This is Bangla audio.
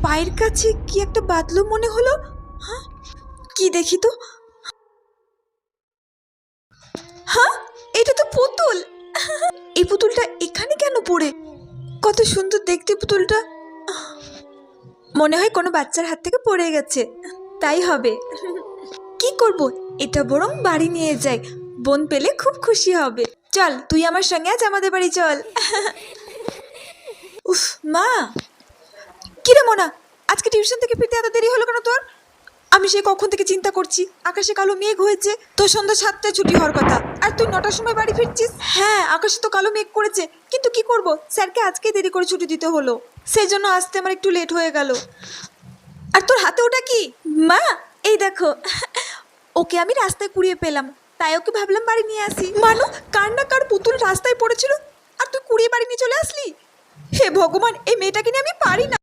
পায়ের কাছে কি একটা বাদলো মনে হলো। হ্যাঁ, কি দেখি তো। হ্যাঁ, এটা তো পুতুল। এই পুতুলটা এখানে কেন পড়ে? কত সুন্দর দেখতে পুতুলটা। মনে হয় কোনো বাচ্চার হাত থেকে পড়ে গেছে, তাই হবে। কি করব, এটা বরং বাড়ি নিয়ে যাই, বোন পেলে খুব খুশি হবে। চল তুই আমার সঙ্গে আজ আমাদের বাড়ি চল। উফ মা, কিরে মোনা, আজকে টিউশন থেকে ফিরতে এত দেরি হলো কেন তোর? আমি সেই কখন থেকে চিন্তা করছি, আকাশে কালো মেঘ হয়েছে, তোর সন্ধ্যা 7টায় ছুটি হওয়ার কথা, আর তুই 9টার সময় বাড়ি ফিরছিস। হ্যাঁ, আকাশে তো কালো মেঘ করেছে, কিন্তু কি করব, স্যারকে আজকে দেরি করে ছুটি দিতে হলো, সেই জন্য আসতে আমার একটু লেট হয়ে গেল। আর তোর হাতে ওটা কি? মা, এই দেখো, ওকে আমি রাস্তায় কুড়িয়ে পেলাম, তাই ওকে ভাবলাম বাড়ি নিয়ে আসি। মানু, কার না কার পুতুল রাস্তায় পড়েছিল, আর তুই কুড়িয়ে বাড়ি নিয়ে চলে আসলি। হে ভগবান, এই মেয়েটাকে নিয়ে আমি পারি না।